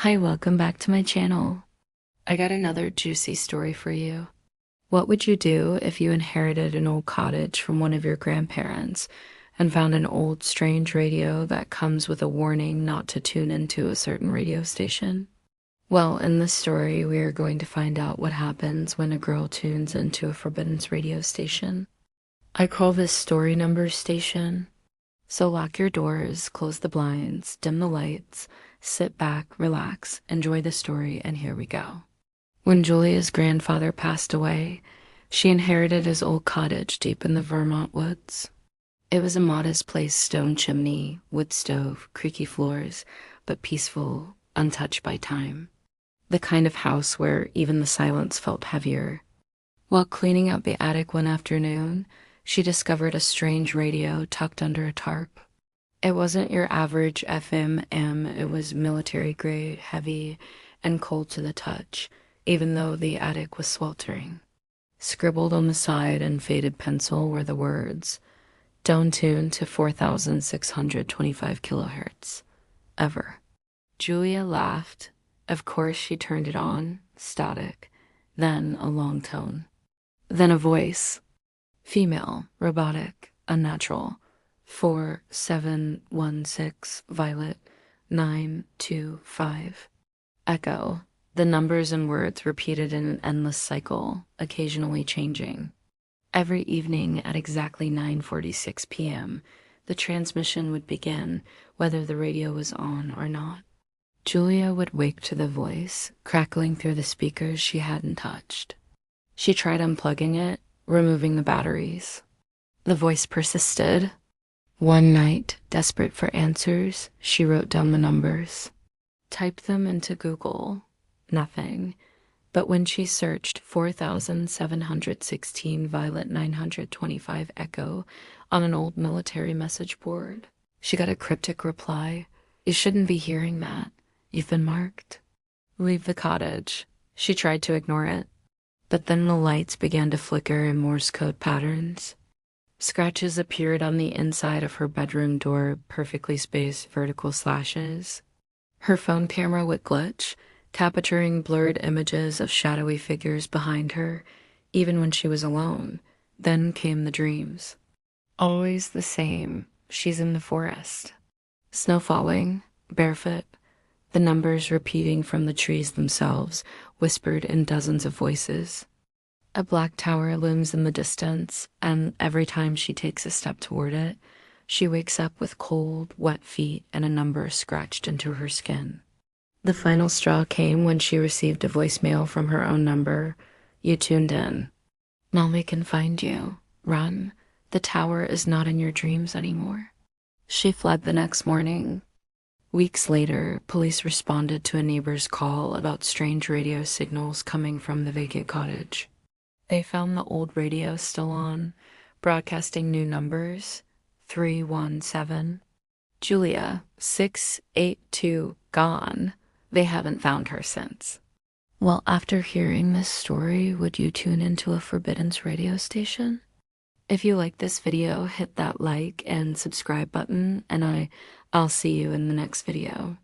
Hi, welcome back to my channel. I got another juicy story for you. What would you do if you inherited an old cottage from one of your grandparents and found an old strange radio that comes with a warning not to tune into a certain radio station? Well, in this story, we are going to find out what happens when a girl tunes into a forbidden radio station. I call this story number station. So lock your doors, close the blinds, dim the lights, sit back, relax, enjoy the story, and here we go. When Julia's grandfather passed away, she inherited his old cottage deep in the Vermont woods. It was a modest place, stone chimney, wood stove, creaky floors, but peaceful, untouched by time. The kind of house where even the silence felt heavier. While cleaning out the attic one afternoon, she discovered a strange radio tucked under a tarp. It wasn't your average FM/AM, it was military grade, heavy, and cold to the touch, even though the attic was sweltering. Scribbled on the side in faded pencil were the words, "Don't tune to 4,625 kilohertz. Ever." Julia laughed. Of course she turned it on, static, then a long tone. Then a voice. Female, robotic, unnatural. 4716 Violet 925. Echo. The numbers and words repeated in an endless cycle, occasionally changing. Every evening at exactly 9:46 p.m., the transmission would begin, whether the radio was on or not. Julia would wake to the voice, crackling through the speakers she hadn't touched. She tried unplugging it, removing the batteries. The voice persisted. One night, desperate for answers, she wrote down the numbers. Typed them into Google. Nothing. But when she searched 4,716 Violet 925 Echo on an old military message board, she got a cryptic reply. "You shouldn't be hearing that. You've been marked. Leave the cottage." She tried to ignore it. But then the lights began to flicker in Morse code patterns. Scratches appeared on the inside of her bedroom door, perfectly spaced vertical slashes. Her phone camera would glitch, capturing blurred images of shadowy figures behind her, even when she was alone. Then came the dreams. Always the same. She's in the forest. Snow falling, barefoot, the numbers repeating from the trees themselves, whispered in dozens of voices. A black tower looms in the distance, and every time she takes a step toward it, she wakes up with cold, wet feet and a number scratched into her skin. The final straw came when she received a voicemail from her own number. "You tuned in. Mommy can find you. Run. The tower is not in your dreams anymore." She fled the next morning. Weeks later, police responded to a neighbor's call about strange radio signals coming from the vacant cottage. They found the old radio still on, broadcasting new numbers. 317. Julia, 682, gone. They haven't found her since. Well, after hearing this story, would you tune into a forbidden radio station? If you like this video, hit that like and subscribe button, and I'll see you in the next video.